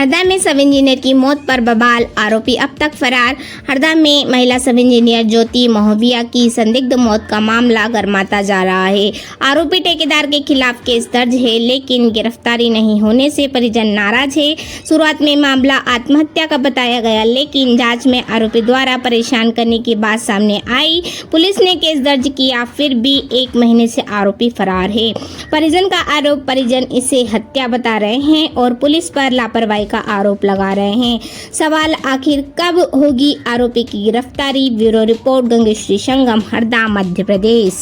हरदा में सब इंजीनियर की मौत पर बवाल, आरोपी अब तक फरार। हरदा में महिला सब इंजीनियर ज्योति मोहबिया की संदिग्ध मौत का मामला गरमाता जा रहा है। आरोपी ठेकेदार के खिलाफ केस दर्ज है, लेकिन गिरफ्तारी नहीं होने से परिजन नाराज है। शुरुआत में मामला आत्महत्या का बताया गया, लेकिन जांच में आरोपी द्वारा परेशान करने की बात सामने आई। पुलिस ने केस दर्ज किया, फिर भी 1 महीने से आरोपी फरार है। परिजन का आरोप, परिजन इसे हत्या बता रहे हैं और पुलिस पर लापरवाही का आरोप लगा रहे हैं। सवाल, आखिर कब होगी आरोपी की गिरफ्तारी? ब्यूरो रिपोर्ट, गंगेश्वरी संगम, हरदा, मध्य प्रदेश।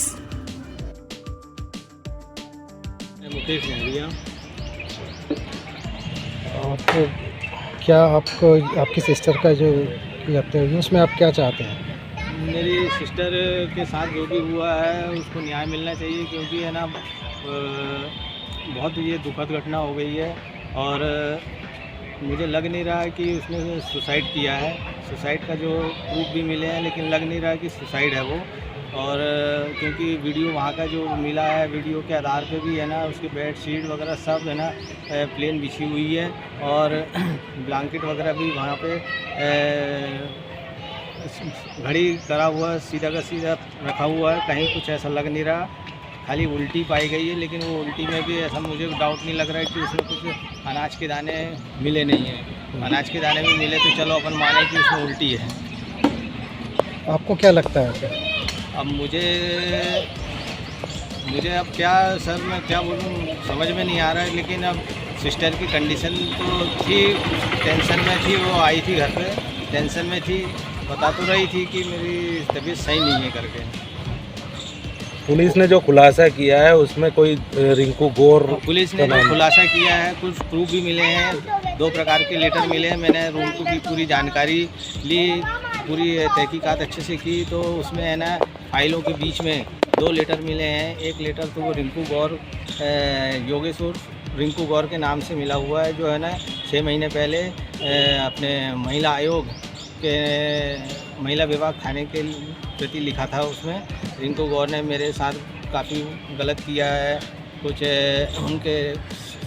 मुकेश मोहबिया। आपको क्या आपकी सिस्टर का जो लगता है उसमें आप क्या चाहते हैं? मेरी सिस्टर के साथ जो भी हुआ है उसको न्याय मिलना चाहिए, क्योंकि है ना बहुत ये दुखद घटना हो गई है और मुझे लग नहीं रहा है कि उसने सुसाइड किया है। सुसाइड का जो प्रूफ भी मिले हैं, लेकिन लग नहीं रहा है कि सुसाइड है वो। और क्योंकि वीडियो वहाँ का जो मिला है, वीडियो के आधार पे भी है ना उसकी बेड शीट वगैरह सब है ना प्लेन बिछी हुई है और ब्लैंकेट वगैरह भी वहाँ पे घड़ी करा हुआ सीधा का सीधा रखा हुआ है। कहीं कुछ ऐसा लग नहीं रहा, खाली उल्टी पाई गई है। लेकिन वो उल्टी में भी ऐसा मुझे डाउट नहीं लग रहा है कि उसमें कुछ अनाज के दाने मिले नहीं हैं। अनाज के दाने भी मिले तो चलो अपन माने कि उसमें उल्टी है। आपको क्या लगता है? अब मुझे अब क्या सर, मैं क्या बोलूँ समझ में नहीं आ रहा है। लेकिन अब सिस्टर की कंडीशन तो थी, टेंशन में थी, वो आई थी घर पे टेंशन में थी, बता तो रही थी कि मेरी तबीयत सही नहीं है करके। पुलिस ने जो खुलासा किया है उसमें कोई रिंकू गौर, पुलिस ने जो खुलासा किया है कुछ प्रूफ भी मिले हैं। 2 प्रकार के लेटर मिले हैं। मैंने रिंकू की पूरी जानकारी ली, पूरी तहकीकात अच्छे से की, तो उसमें है ना फाइलों के बीच में 2 लेटर मिले हैं। एक लेटर तो वो रिंकू गौर, योगेश्वर रिंकू गौर के नाम से मिला हुआ है, जो है ना 6 महीने पहले अपने महिला आयोग के महिला विभाग थाने के प्रति लिखा था। उसमें रिंकू गौर ने मेरे साथ काफ़ी गलत किया है, कुछ उनके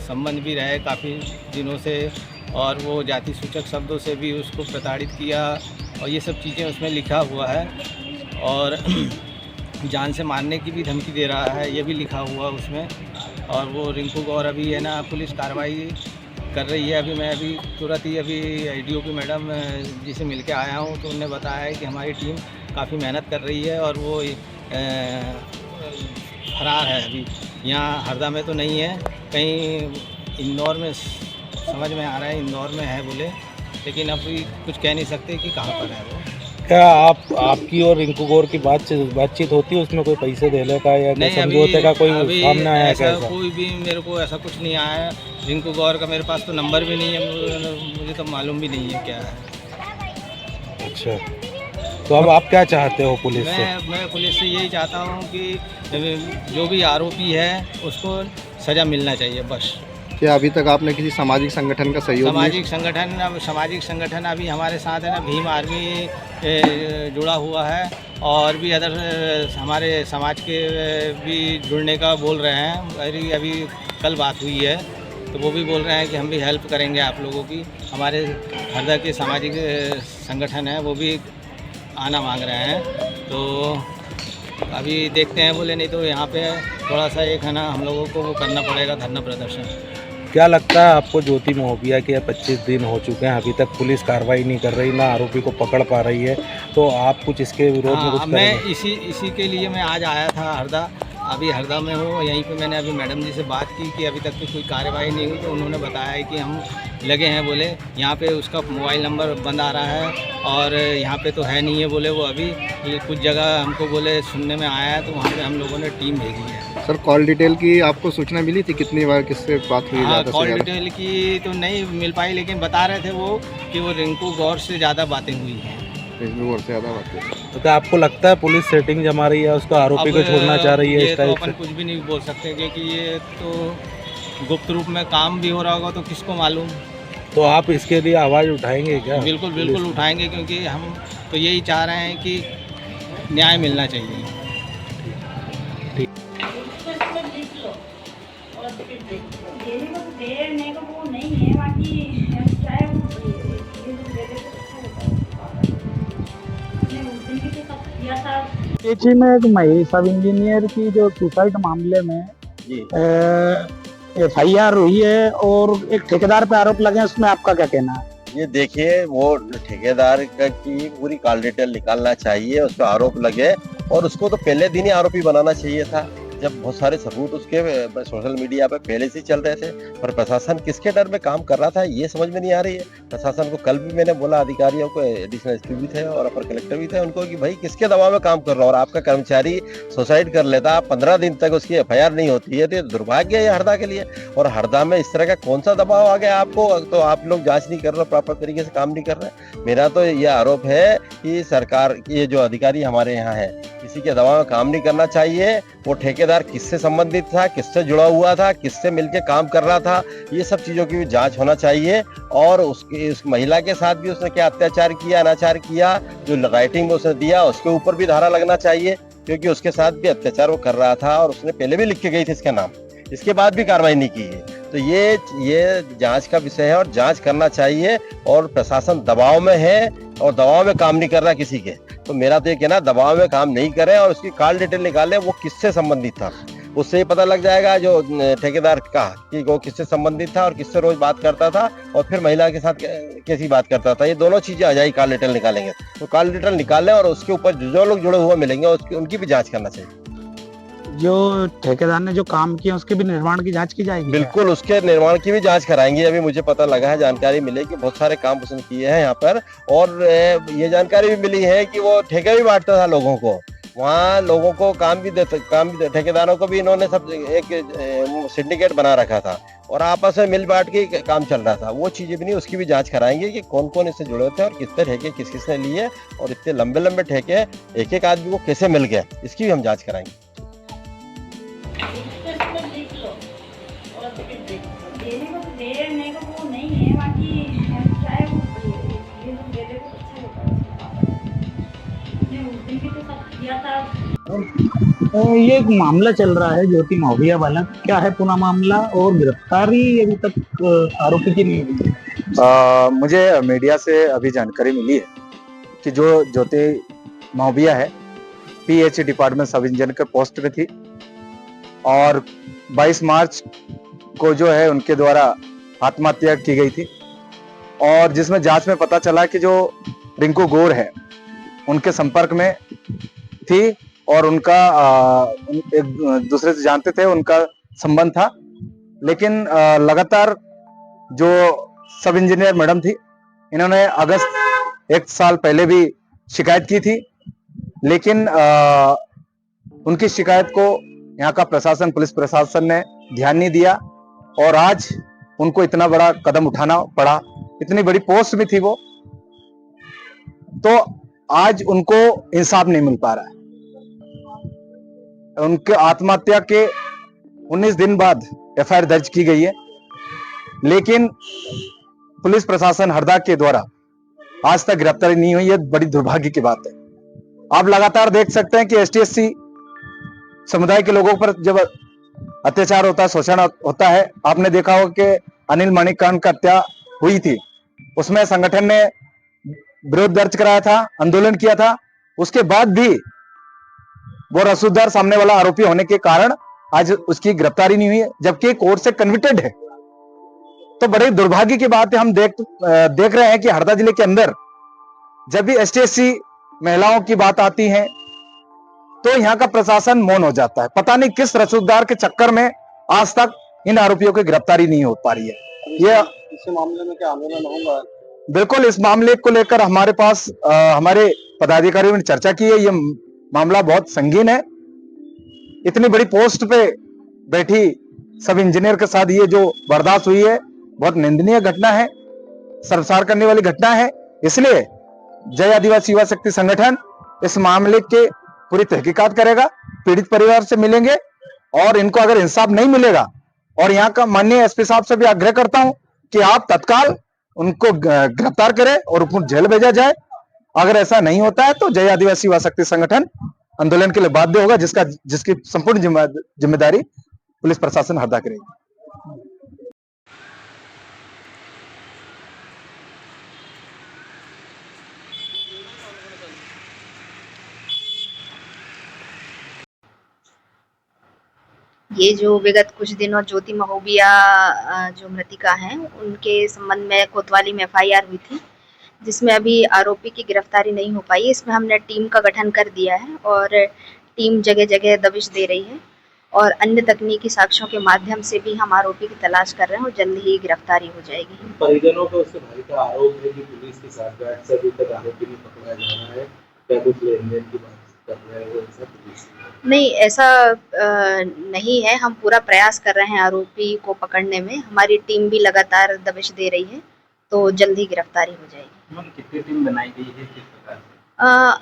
संबंध भी रहे काफ़ी दिनों से, और वो जाति सूचक शब्दों से भी उसको प्रताड़ित किया, और ये सब चीज़ें उसमें लिखा हुआ है। और जान से मारने की भी धमकी दे रहा है, ये भी लिखा हुआ उसमें। और वो रिंकू गौर अभी है ना पुलिस कार्रवाई कर रही है। अभी मैं तुरंत ही IDOP मैडम जी से मिल के आया हूँ, तो उन्होंने बताया है कि हमारी टीम काफ़ी मेहनत कर रही है और वो फरार है। अभी यहाँ हरदा में तो नहीं है, कहीं इंदौर में समझ में आ रहा है, इंदौर में है बोले, लेकिन अभी कुछ कह नहीं सकते कि कहाँ पर है वो। क्या आपकी और रिंकू गौर की बातचीत होती है? उसमें कोई पैसे देने का या समझौते का कोई सामने आया? ऐसा कोई भी मेरे को ऐसा कुछ नहीं आया है। रिंकू गौर का मेरे पास तो नंबर भी नहीं है, मुझे तो मालूम भी नहीं है क्या है। अच्छा, तो अब आप क्या चाहते हो पुलिस से? मैं पुलिस से यही चाहता हूँ कि जो भी आरोपी है उसको सज़ा मिलना चाहिए, बस। क्या अभी तक आपने किसी सामाजिक संगठन का सहयोग? सामाजिक संगठन अभी हमारे साथ है ना, भीम आर्मी जुड़ा हुआ है, और भी अदर हमारे समाज के भी जुड़ने का बोल रहे हैं। अभी कल बात हुई है, तो वो भी बोल रहे हैं कि हम भी हेल्प करेंगे आप लोगों की। हमारे हरदा के सामाजिक संगठन है, वो भी आना मांग रहे हैं। तो अभी देखते हैं, बोले नहीं तो यहाँ पे थोड़ा सा एक है ना हम लोगों को वो करना पड़ेगा, धरना प्रदर्शन। क्या लगता है आपको ज्योति मोहबिया के 25 दिन हो चुके हैं, अभी तक पुलिस कार्रवाई नहीं कर रही, ना आरोपी को पकड़ पा रही है, तो आप कुछ इसके विरोध में कुछ करेंगे? मैं इसी के लिए मैं आज आया था हरदा। अभी हरदा में हूँ, यहीं पे मैंने अभी मैडम जी से बात की कि अभी तक तो कोई कार्रवाई नहीं हुई, तो उन्होंने बताया है कि हम लगे हैं, बोले यहाँ पे उसका मोबाइल नंबर बंद आ रहा है और यहाँ पे तो है नहीं है, बोले वो अभी कुछ जगह हमको बोले सुनने में आया है, तो वहाँ पे हम लोगों ने टीम भेजी है। सर, कॉल डिटेल की आपको सूचना मिली थी? कितनी बार किससे बात हुई? हाँ, कॉल डिटेल की तो नहीं मिल पाई, लेकिन बता रहे थे वो कि वो रिंकू गौर से ज़्यादा बातें हुई हैं। रिंकू गौर से ज़्यादा बातें। तो क्या आपको लगता है पुलिस सेटिंग जमा रही है, उसको आरोपी को छोड़ना चाह रही है? ये तो अपन कुछ भी नहीं बोल सकते, क्योंकि ये तो गुप्त रूप में काम भी हो रहा होगा, तो किसको मालूम। तो आप इसके लिए आवाज़ उठाएंगे क्या? बिल्कुल उठाएंगे, क्योंकि हम तो यही चाह रहे हैं कि न्याय मिलना चाहिए। देने को वो नहीं है, बाकी पीछे में एक मई सब इंजीनियर की जो सुसाइड मामले में FIR हुई है और एक ठेकेदार पे आरोप लगे हैं, उसमें आपका क्या कहना है? ये देखिए, वो ठेकेदार की पूरी कॉल डिटेल निकालना चाहिए, उस पर आरोप लगे और उसको तो पहले दिन ही आरोपी बनाना चाहिए था, जब बहुत सारे सबूत उसके सोशल मीडिया पे पहले से चल रहे थे। पर प्रशासन किसके डर में काम कर रहा था ये समझ में नहीं आ रही है। प्रशासन को कल भी मैंने बोला, अधिकारियों को, एडिशनल एसपी भी थे और अपर कलेक्टर भी थे, उनको कि भाई किसके दबाव में काम कर रहा हो, और आपका कर्मचारी सुसाइड कर लेता, 15 दिन तक उसकी FIR नहीं होती है, तो ये दुर्भाग्य है हरदा के लिए। और हरदा में इस तरह का कौन सा दबाव आ गया आपको, तो आप लोग जांच नहीं कर रहे, प्रॉपर तरीके से काम नहीं कर रहे। मेरा तो ये आरोप है कि सरकार की जो अधिकारी हमारे यहाँ है, किसी के दबाव में काम नहीं करना चाहिए। वो ठेकेदार किससे संबंधित था, किससे जुड़ा हुआ था, किससे मिलके काम कर रहा था, ये सब चीजों की भी जांच होना चाहिए। और उसकी उस महिला के साथ भी उसने क्या अत्याचार किया, अनाचार किया, जो राइटिंग में उसने दिया उसके ऊपर भी धारा लगना चाहिए, क्योंकि उसके साथ भी अत्याचार वो कर रहा था और उसने पहले भी लिख के गई थी इसका नाम, इसके बाद भी कार्रवाई नहीं की है। तो ये जांच का विषय है और जांच करना चाहिए। और प्रशासन दबाव में है और दबाव में काम नहीं कर रहा किसी के, तो मेरा तो ये कहना, दबाव में काम नहीं करें और उसकी कॉल डिटेल निकालें, वो किससे संबंधित था, उससे ही पता लग जाएगा जो ठेकेदार का, कि वो किससे संबंधित था और किससे रोज बात करता था और फिर महिला के साथ कैसी बात करता था। ये दोनों चीजें आ जाएगी, कॉल डिटेल निकालेंगे तो कॉल डिटेल निकालें और उसके ऊपर जो लोग जुड़े हुए मिलेंगे उनकी भी जांच करना चाहिए। जो ठेकेदार ने जो काम किया उसके भी निर्माण की जांच की जाएगी? बिल्कुल, उसके निर्माण की भी जांच कराएंगे। अभी मुझे पता लगा है, जानकारी मिली कि बहुत सारे काम उसने किए हैं यहाँ पर, और ये जानकारी भी मिली है कि वो ठेके भी बांटता था लोगों को, वहाँ लोगों को काम भी ठेकेदारों को भी इन्होंने सब एक सिंडिकेट बना रखा था और आपस में मिल बांट के काम चल रहा था। वो चीजें भी नहीं, उसकी भी जांच कराएंगे कि कौन कौन इससे जुड़े थे और कितने ठेके किस किसने लिए और इतने लंबे लंबे ठेके एक एक आदमी को कैसे मिल गए, इसकी भी हम जांच कराएंगे। ये एक मामला चल रहा है ज्योति महोबिया वाला, क्या है पूरा मामला और गिरफ्तारी अभी तक आरोपी की नहीं हुई है? मुझे मीडिया से अभी जानकारी मिली है कि जो ज्योति महोबिया है, PH डिपार्टमेंट सब इंजीनियर के पोस्ट पे थी और 22 मार्च को जो है उनके द्वारा आत्महत्या की गई थी, और जिसमें जांच में पता चला कि जो रिंकू गौर है उनके संपर्क में थी और उनका एक दूसरे से जानते थे, उनका संबंध था। लेकिन लगातार जो सब इंजीनियर मैडम थी, इन्होंने अगस्त 1 साल पहले भी शिकायत की थी, लेकिन उनकी शिकायत को यहाँ का प्रशासन, पुलिस प्रशासन ने ध्यान नहीं दिया और आज उनको इतना बड़ा कदम उठाना पड़ा। इतनी बड़ी पोस्ट में थी वो, तो आज उनको इंसाफ नहीं मिल पा रहा है। उनके आत्महत्या के 19 दिन बाद FIR दर्ज की गई है, लेकिन पुलिस प्रशासन हरदा के द्वारा आज तक गिरफ्तारी नहीं हुई है। बड़ी दुर्भाग्य की बात है। आप लगातार देख सकते हैं कि ST/SC समुदाय के लोगों पर जब अत्याचार होता है, शोषण होता है, आपने देखा होगा कि अनिल मणिकांत का हत्या हुई थी, उसमें संगठन ने विरोध दर्ज कराया था, आंदोलन किया था, उसके बाद भी वो रसूखदार सामने वाला आरोपी होने के कारण आज उसकी गिरफ्तारी नहीं हुई है, जबकि कोर्ट से कन्विक्टेड है। तो बड़े दुर्भाग्य की बात है। हम देख रहे हैं कि हरदा जिले के अंदर जब भी ST/SC महिलाओं की बात आती है तो यहाँ का प्रशासन मौन हो जाता है। पता नहीं किस रसूखदार के चक्कर में आज तक इन आरोपियों की गिरफ्तारी नहीं हो पा रही है। ये इस मामले में क्या आंदोलन होगा? बिल्कुल, इस मामले को लेकर हमारे पास हमारे पदाधिकारियों ने चर्चा की है। ये मामला बहुत संगीन है। इतनी बड़ी पोस्ट पे बैठी सब इंजीनियर के साथ ये जो बर्दाश्त हुई है, बहुत निंदनीय घटना है, शर्मसार करने वाली घटना है। इसलिए जय आदिवासी युवा शक्ति संगठन इस मामले के पूरी तहकीकात करेगा, पीड़ित परिवार से मिलेंगे और इनको अगर इंसाफ नहीं मिलेगा, और यहाँ का माननीय SP साहब से भी आग्रह करता हूं कि आप तत्काल उनको गिरफ्तार करें और उनको जेल भेजा जाए। अगर ऐसा नहीं होता है तो जय आदिवासी युवा शक्ति संगठन आंदोलन के लिए बाध्य होगा, जिसकी संपूर्ण जिम्मेदारी पुलिस प्रशासन हरदा करेगी। ये जो विगत कुछ दिनों ज्योति महोबिया जो मृतिका हैं उनके संबंध में कोतवाली में एफआईआर हुई थी, जिसमें अभी आरोपी की गिरफ्तारी नहीं हो पाई। इसमें हमने टीम का गठन कर दिया है और टीम जगह जगह दबिश दे रही है और अन्य तकनीकी साक्ष्यों के माध्यम से भी हम आरोपी की तलाश कर रहे हैं और जल्द ही गिरफ्तारी हो जाएगी। परिजनों का उससे भाई का आरोप है कि पुलिस की साठगांठ से अभी तक आरोपी नहीं पकड़ा जा रहा है, क्या कुछ लेन देन की बात कर रहे हैं ऐसा पुलिस? नहीं, ऐसा नहीं है। हम पूरा प्रयास कर रहे हैं आरोपी को पकड़ने में। हमारी टीम भी लगातार दबिश दे रही है, तो जल्द ही गिरफ्तारी हो जाएगी। कितनी टीम बनाई गई है, किस प्रकार से?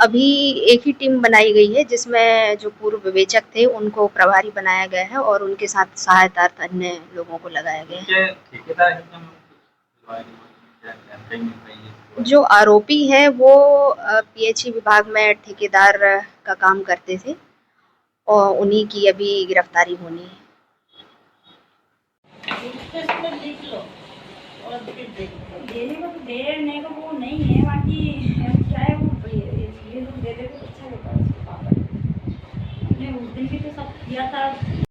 अभी एक ही टीम बनाई गई है, जिसमें जो पूर्व विवेचक थे उनको प्रभारी बनाया गया है और उनके साथ सहायतार्थ अन्य लोगों को लगाया गया है। जो आरोपी है वो पीएचई विभाग में ठेकेदार का काम करते थे और उन्हीं की अभी गिरफ्तारी होनी है। देने को तो देने को वो नहीं है बाकी